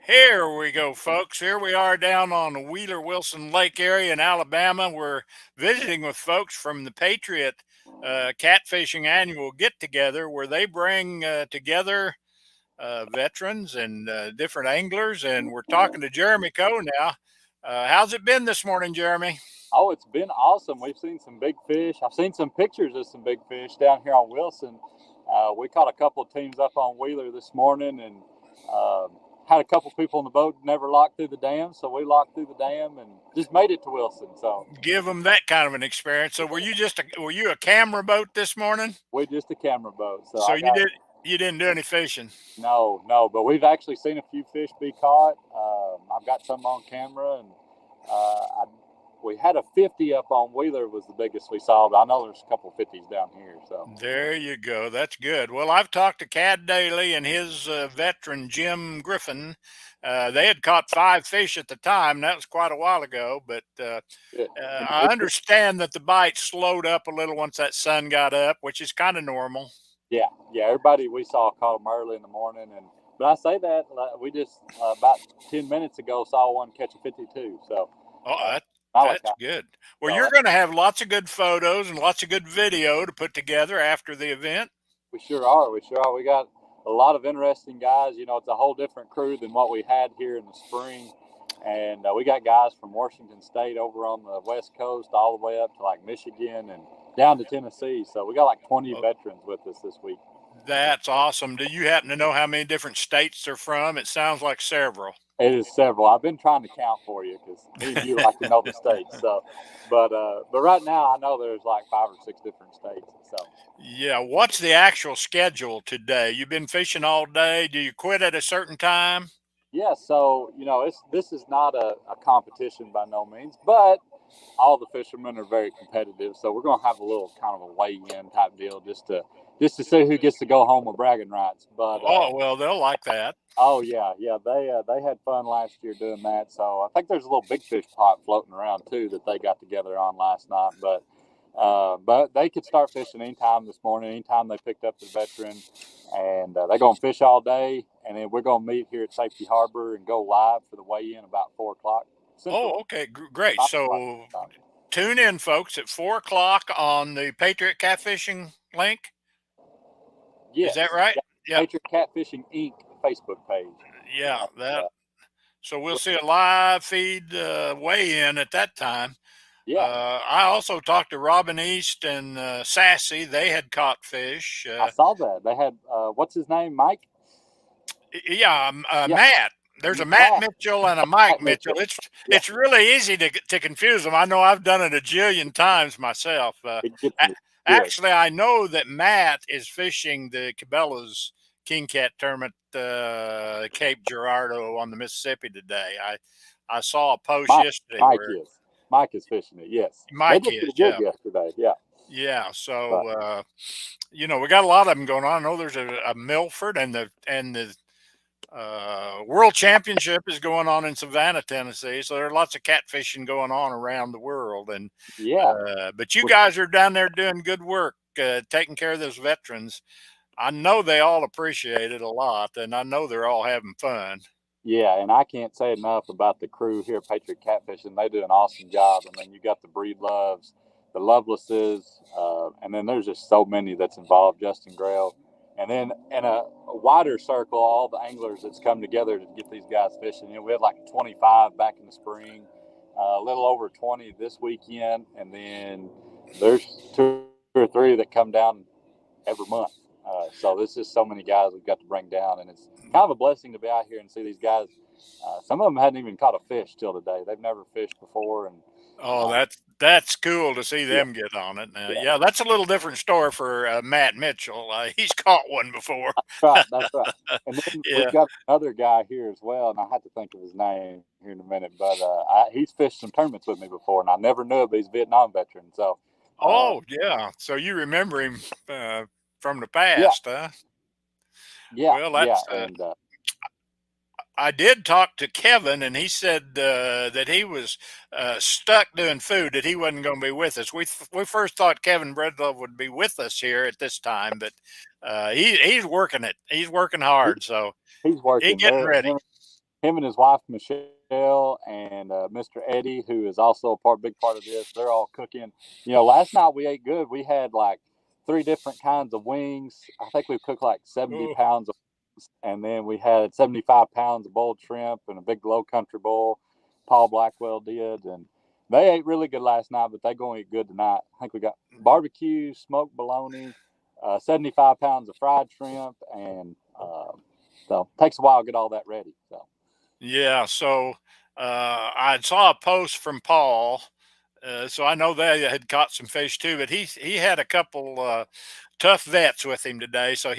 Here we go, folks. Here we are down on the Wheeler Wilson Lake area in Alabama. We're visiting with folks from the Patriot Catfishing Annual Get Together, where they bring together veterans and different anglers. And we're talking to Jeremy Coe now. How's it been this morning, Jeremy? Oh, it's been awesome. We've seen some big fish. I've seen some pictures of some big fish down here on Wilson. We caught a couple of teams up on Wheeler this morning and uh, had a couple people on the boat never locked through the dam. So we locked through the dam and just made it to Wilson. So Give them that kind of an experience. So were you a camera boat this morning? we're just a camera boat. So So I got you didn't do any fishing? no, but we've actually seen a few fish be caught. I've got some on camera and I we had a 50 up on Wheeler was the biggest we saw, but I know there's a couple of 50s down here. So There you go. That's good. Well, I've talked to Cad Daly and his veteran Jim Griffin. They had caught 5 fish at the time. That was quite a while ago, but it, I understand that the bite slowed up a little once that sun got up, which is kind of normal. yeah, everybody we saw caught them early in the morning, and but I say that we just about 10 minutes ago saw one catch a 52. So Oh, uh, that's Malachi. good. Well, So you're going to have lots of good photos and lots of good video to put together after the event. we sure are. We sure are. We got a lot of interesting guys. You know, it's a whole different crew than what we had here in the spring. And we got guys from Washington State over on the West Coast, all the way up to like Michigan and down to Tennessee. So we got like 20 Oh, veterans with us this week. that's awesome. Do you happen to know how many different states they're from? It sounds like several. It is several. I've been trying to count for you because me and you like to know the states. So, but right now I know there's like 5 or 6 different states. So Yeah, what's the actual schedule today? You've been fishing all day. Do you quit at a certain time? yeah, so you know, it's this is not a competition by no means, but all the fishermen are very competitive. So we're gonna have a little kind of a weigh-in type deal just to see who gets to go home with bragging rights. But Oh, well, they'll like that. oh yeah, they had fun last year doing that. So I think there's a little big fish pot floating around too that they got together on last night. But they could start fishing anytime this morning, anytime they picked up the veteran, and they're gonna fish all day. And then we're gonna meet here at Safety Harbor and go live for the weigh-in about 4 o'clock Central. Oh, okay, great. 5 o'clock So Central. tune in, folks, at 4 o'clock on the Patriot Catfishing link. Is that Yes, right? yeah, Yeah, Patriot Catfishing Inc. Facebook page. yeah. And, That. So we'll see a live feed weigh in at that time. yeah, I also talked to Robin East and Sassy. They had caught fish. I saw that they had what's his name, Mike? Yeah, Yeah, Matt. There's a Matt Matt. Mitchell and a Mike Matt Mitchell. Mitchell. Yeah, It's really easy to confuse them. I know I've done it a jillion times myself. it gets A- me good. Actually, I know that Matt is fishing the Cabela's King Cat tournament, Cape Girardeau on the Mississippi today. I saw a post Mike, yesterday Mike where is Mike is fishing it. Yes, they Mike did is. pretty good Yeah, yesterday. Yeah, yeah. So but we got a lot of them going on. I know there's a Milford and the World Championship is going on in Savannah, Tennessee. So there are lots of catfishing going on around the world. And yeah, but you guys are down there doing good work, taking care of those veterans. I know they all appreciate it a lot, and I know they're all having fun. yeah, and I can't say enough about the crew here at Patriot Catfishing. They do an awesome job. I mean, you got the Breed Loves, the Lovelaces, and then there's just so many that's involved. Justin Grail, and then in a wider circle, all the anglers that's come together to get these guys fishing. You know, we had like 25 back in the spring, a little over 20 this weekend, and then there's 2 or 3 that come down every month. So there's just so many guys we've got to bring down, and it's kind of a blessing to be out here and see these guys. Some of them hadn't even caught a fish till today. They've never fished before, and Oh, uh, that's cool to see yeah, them get on it. Now, yeah, yeah, that's a little different story for Matt Mitchell. He's caught one before. that's right. And then we've Yeah. got another guy here as well, and I have to think of his name here in a minute. But he's fished some tournaments with me before, and I never knew it, but he's a Vietnam veteran. So, uh, Oh, yeah. So you remember him uh, from the yeah, past, huh? yeah, Well, yeah, that's. and I did talk to Kevin, and he said that he was stuck doing food, that he wasn't going to be with us. We first thought Kevin Breadlove would be with us here at this time, but he's working it. He's working he, hard, so he's he's working. getting ready. him and his wife Michelle and Mr. Eddie, who is also big part of this. They're all cooking. Last night we ate good. We had like 3 different kinds of wings. I think we cooked like 70 Oh, pounds of wings, and then we had 75 pounds of boiled shrimp and a big low country bowl. Paul Blackwell did, and they ate really good last night, but they're going to eat good tonight. I think we got barbecue, smoked bologna, 75 pounds of fried shrimp, and so it takes a while to get all that ready. So. yeah. So I saw a post from Paul. So I know they had caught some fish too, but he had a couple tough vets with him today, so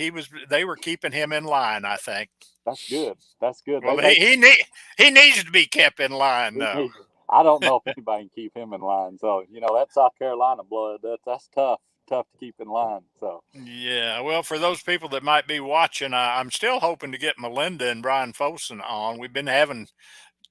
they were keeping him in line, I think. That's good. That's good. Well, he needs to be kept in line though. I don't know if anybody can keep him in line. So that South Carolina blood, that's tough to keep in line. So Yeah, well, for those people that might be watching, I'm still hoping to get Melinda and Brian Folsom on. We've been having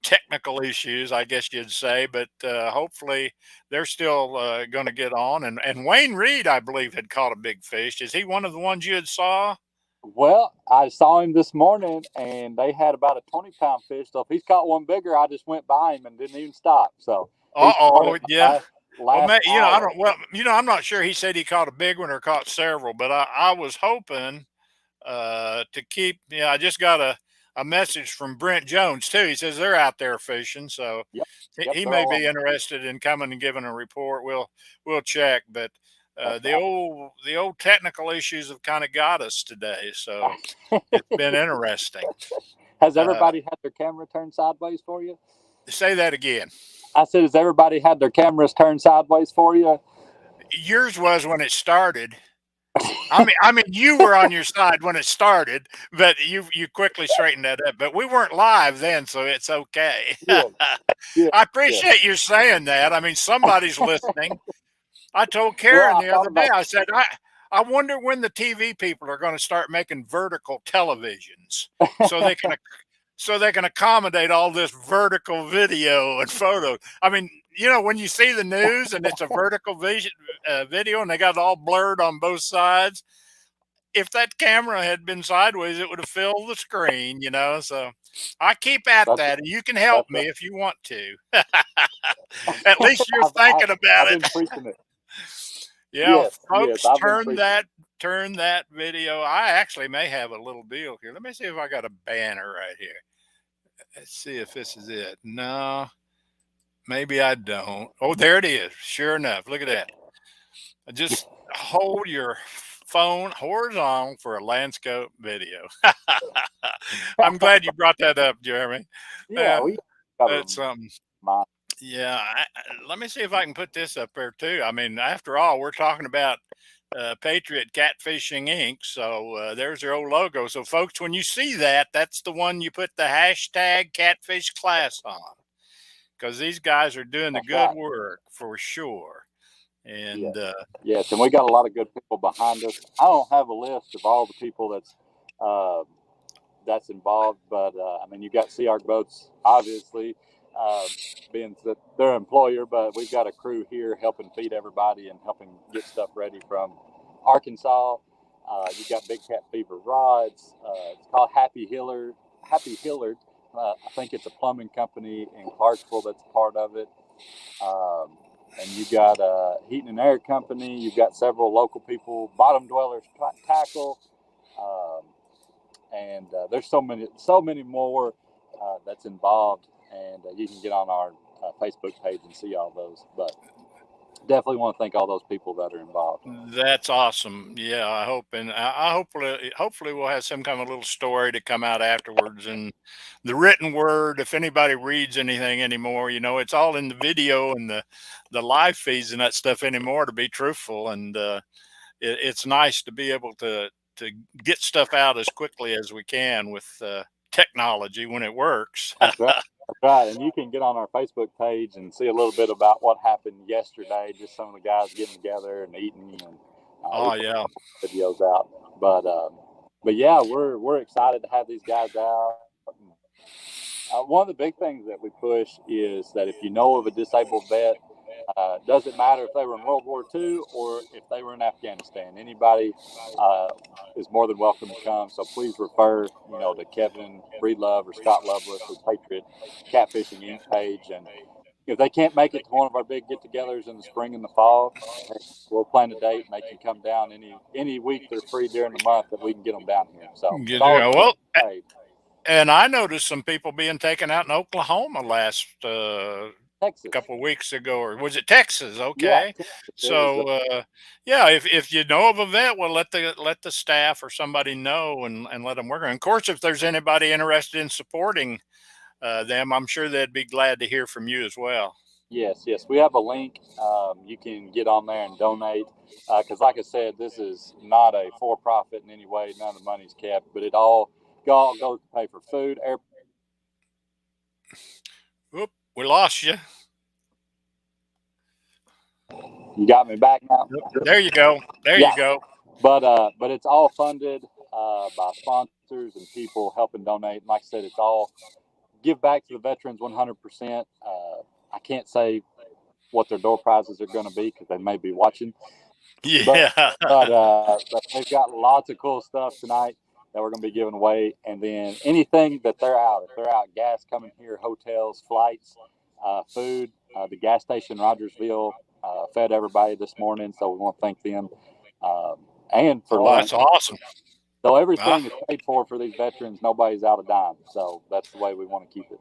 technical issues, I guess you'd say, but hopefully they're still going to get on. And Wayne Reed, I believe, had caught a big fish. Is he one of the ones you had saw? well, I saw him this morning, and they had about a 20-pound fish. So if he's caught one bigger, I just went by him and didn't even stop. So he caught Oh, it yeah. Well, last I hour. don't. Well, I'm not sure. He said he caught a big one or caught several, but I was hoping to keep. Yeah, I just got a message from Brent Jones too. He says they're out there fishing, so Yep, he they're may all be on. interested in coming and giving a report. We'll check, but That's the old technical issues have kind of got us today, so awesome. it's been interesting. Has Uh, everybody had their camera turned sideways for you? Say that again. I said, has everybody had their cameras turned sideways for you? Yours was when it started. I mean, you were on your side when it started, but you quickly straightened that up. But we weren't live then, so it's okay. Good, good, I good. appreciate you saying that. I mean, somebody's listening. I told Well, Karen I the thought other day. about I said, I wonder when the TV people are going to start making vertical televisions so they can accommodate all this vertical video and photos. I mean, when you see the news and it's a vertical video and they got it all blurred on both sides, if that camera had been sideways, it would have filled the screen, So I keep at that's that. You can help that's me if you want to. At least you're I've, thinking about I've it. been preaching it. Yeah, Yes, folks, I've been preaching it. turn that video. I actually may have a little deal here. Let me see if I got a banner right here. Let's see if this is it. No, maybe I don't. Oh, there it is. Sure enough. Look at that. Just hold your phone horizontal for a landscape video. I'm glad you brought that up, Jeremy. Yeah, Uh, we got to that's something. remind. Yeah, let me see if I can put this up there too. I mean, after all, we're talking about Patriot Catfishing Inc. So there's their old logo. So, folks, when you see that, that's the one you put the hashtag Catfish Class on, because these guys are doing the That's good right. work for sure. Yes, And yes, and we got a lot of good people behind us. I don't have a list of all the people uh, that's involved, but I mean, you got Sea Arc Boats, obviously, uh, being their employer, but we've got a crew here helping feed everybody and helping get stuff ready from Arkansas. You got Big Cat Fever Rods. It's called Happy Hillard. I think it's a plumbing company in Clarksville that's part of it. And you got a heating and air company. You've got several local people, Bottom Dwellers Tackle, um, and there's so many more that's involved. And you can get on our Facebook page and see all those. But definitely want to thank all those people that are involved. that's awesome. Yeah, I hope, and I hopefully we'll have some kind of little story to come out afterwards. And the written word, if anybody reads anything anymore, it's all in the video and the live feeds and that stuff anymore. To be truthful, and it's nice to be able to get stuff out as quickly as we can with technology when it works. That's right. That's right. And you can get on our Facebook page and see a little bit about what happened yesterday. Just some of the guys getting together and eating, and we Oh put yeah. videos out. But yeah, we're excited to have these guys out. One of the big things that we push is that if you know of a disabled vet, Doesn't matter if they were in World War II or if they were in Afghanistan. Anybody is more than welcome to come. So please refer, to Kevin Breedlove or Scott Loveless or Patriot Catfishing Inc. page. And if they can't make it to one of our big get-togethers in the spring and the fall, we'll plan a date and they can come down any week they're free during the month that we can get them down here. So it's all Well, paid. and I noticed some people being taken out in Oklahoma last Texas. couple of weeks ago, or was it Texas? Okay, Yeah, so yeah, if you know of a vet, well, let the staff or somebody know and let them work. And of course, if there's anybody interested in supporting them, I'm sure they'd be glad to hear from you as well. Yes, we have a link. You can get on there and donate because, like I said, this is not a for-profit in any way. None of the money's kept, but it all goes to pay for food, air. Whoop, we lost you. You got me back now. There you go. You go. But it's all funded by sponsors and people helping donate. And like I said, it's all give back to the veterans 100%. I can't say what their door prizes are going to be because they may be watching. Yeah. But they've got lots of cool stuff tonight that we're going to be giving away. And then anything that they're out, if they're out gas coming here, hotels, flights, food, the gas station Rogersville fed everybody this morning. So we want to thank them. And for lunch. That's awesome. So everything is paid for these veterans. Nobody's out a dime. So that's the way we want to keep it.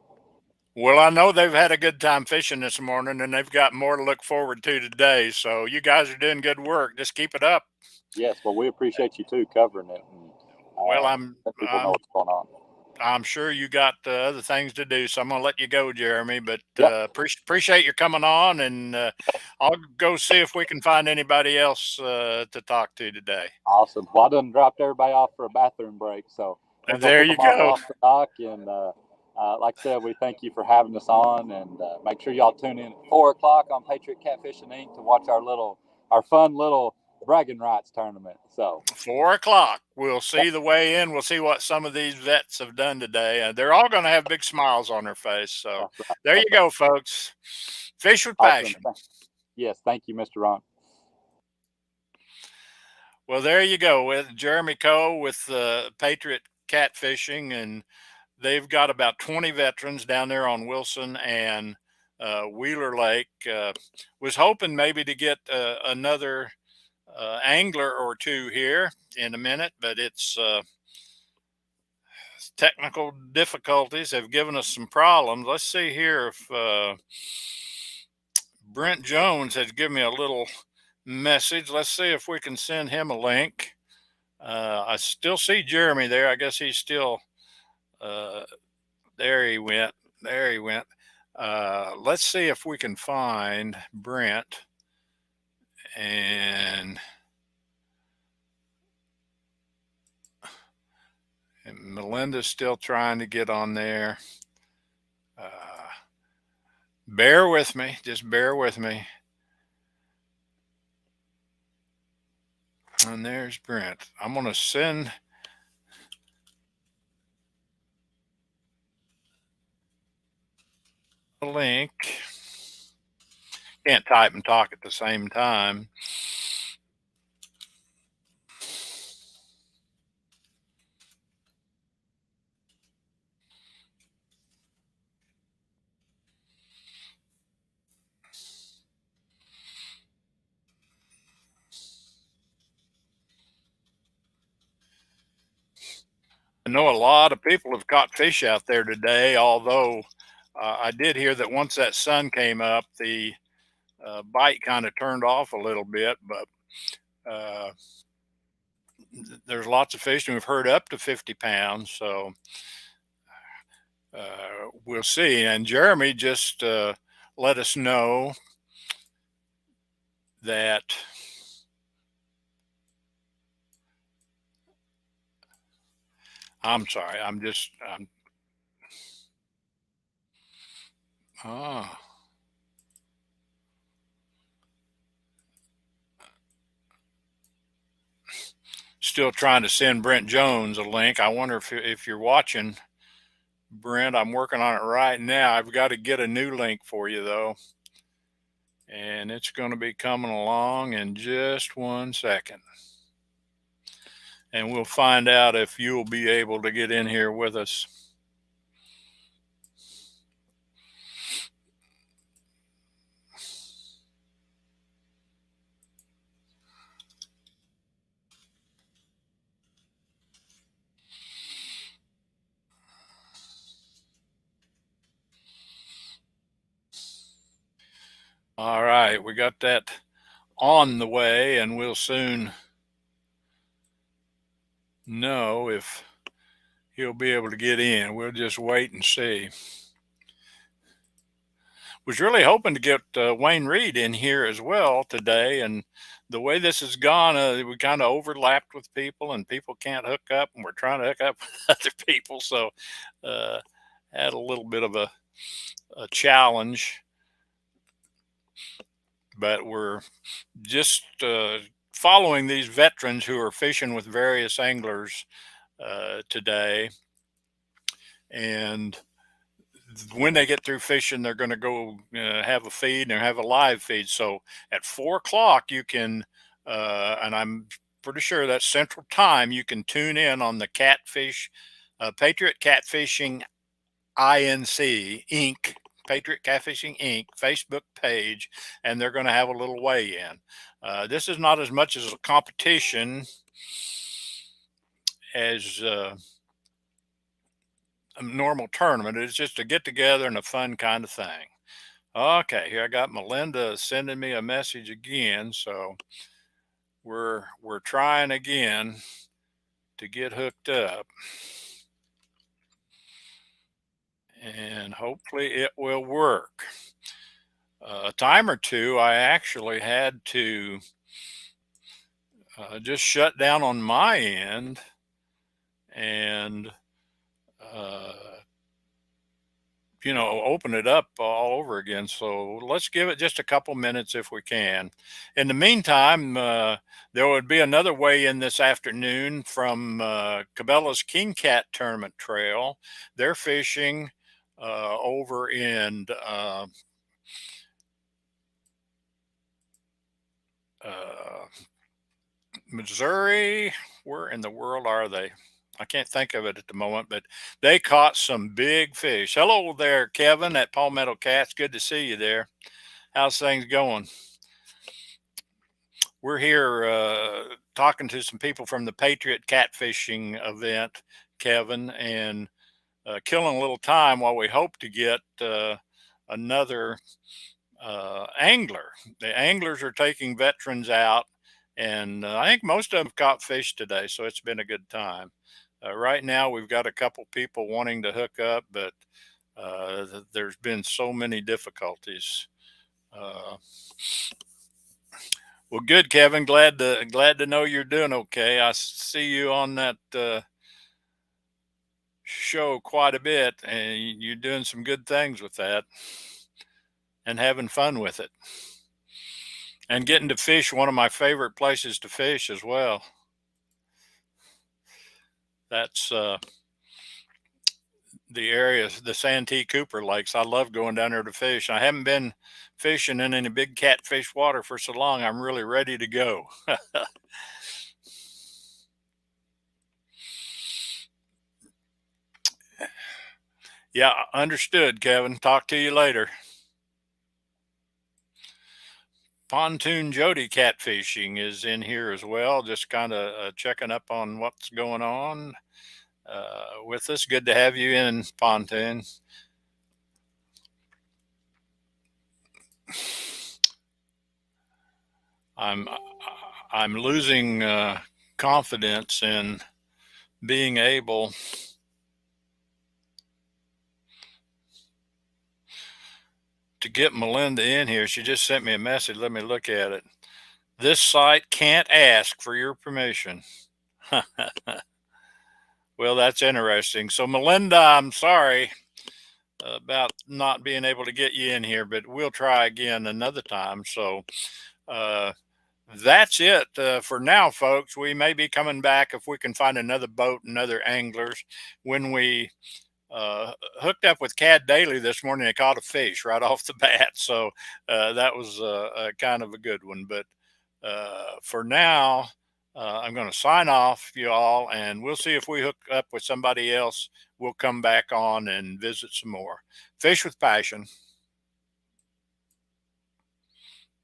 Well, I know they've had a good time fishing this morning, and they've got more to look forward to today. So you guys are doing good work. Just keep it up. Yes, well, we appreciate you too covering it. And, well, people know what's going on. I'm sure you got other things to do, so I'm gonna let you go, Jeremy. But appreciate you coming on, and I'll go see if we can find anybody else to talk to today. Awesome. Well, I done dropped everybody off for a bathroom break, so there you go. Off the dock, and like I said, we thank you for having us on, and make sure y'all tune in at 4:00 on Patriot Catfishing Inc. to watch our fun little bragging rights tournament. So 4:00, we'll see the way in. We'll see what some of these vets have done today. They're all going to have big smiles on their face. So there you go, folks. Fish with passion. Yes, thank you, Mr. Ron. Well, there you go with Jeremy Coe with Patriot Catfishing, and they've got about 20 veterans down there on Wilson and Wheeler Lake. Was hoping maybe to get another angler or two here in a minute, but it's technical difficulties have given us some problems. Let's see here if Brent Jones has given me a little message. Let's see if we can send him a link. I still see Jeremy there. I guess he's still there he went. Let's see if we can find Brent. And Melinda's still trying to get on there. Bear with me. Just bear with me. And there's Brent. I'm going to send a link. Can't type and talk at the same time. I know a lot of people have caught fish out there today, although I did hear that once that sun came up, the bite kind of turned off a little bit, but there's lots of fish, and we've heard up to 50 pounds. So we'll see. And Jeremy just let us know that I'm sorry. Still trying to send Brent Jones a link. I wonder if you're watching, Brent. I'm working on it right now. I've got to get a new link for you though. and it's going to be coming along in just 1 second. And we'll find out if you'll be able to get in here with us. All right, we got that on the way, and we'll soon know if he'll be able to get in. We'll just wait and see. Was really hoping to get Wayne Reed in here as well today, and the way this has gone, we kind of overlapped with people, and people can't hook up, and we're trying to hook up with other people, so had a little bit of a challenge, but we're just following these veterans who are fishing with various anglers today, and when they get through fishing, they're going to go have a feed and have a live feed. So at 4 o'clock, you can, and I'm pretty sure that's Central Time, you can tune in on the Patriot Catfishing Inc. Patriot Catfishing Inc. Facebook page, and they're going to have a little weigh-in. This is not as much as a competition as a normal tournament. It's just a get together and a fun kind of thing. Okay, here I got Melinda sending me a message again, so we're trying again to get hooked up, and hopefully it will work. A time or two I actually had to just shut down on my end and open it up all over again. So let's give it just a couple minutes if we can. In the meantime, there would be another weigh-in this afternoon from Cabela's King Cat Tournament Trail. They're fishing over in Missouri. Where in the world are they? I can't think of it at the moment, but they caught some big fish. Hello there, Kevin at Palmetto Cats. Good to see you there. How's things going? We're here talking to some people from the Patriot Catfishing event, Kevin, and killing a little time while we hope to get another angler. The anglers are taking veterans out, and I think most of them caught fish today, so it's been a good time. Right now, we've got a couple people wanting to hook up, but there's been so many difficulties. Well, good, Kevin. Glad to know you're doing okay. I see you on that show quite a bit, and you're doing some good things with that, and having fun with it, and getting to fish one of my favorite places to fish as well. That's the area, the Santee Cooper Lakes. I love going down there to fish. I haven't been fishing in any big catfish water for so long. I'm really ready to go. Yeah, understood, Kevin. Talk to you later. Pontoon Jody Catfishing is in here as well, just kind of checking up on what's going on with us. Good to have you in, Pontoon. I'm losing confidence in being able to get Melinda in here. She just sent me a message. Let me look at it. This site can't ask for your permission. Well, that's interesting. So, Melinda, I'm sorry about not being able to get you in here, but we'll try again another time. So, that's it for now, folks. We may be coming back if we can find another boat and other anglers when we hooked up with Cad Daly this morning and caught a fish right off the bat. So that was a kind of a good one. But for now, I'm going to sign off, you all, and we'll see if we hook up with somebody else. We'll come back on and visit some more. Fish with Passion.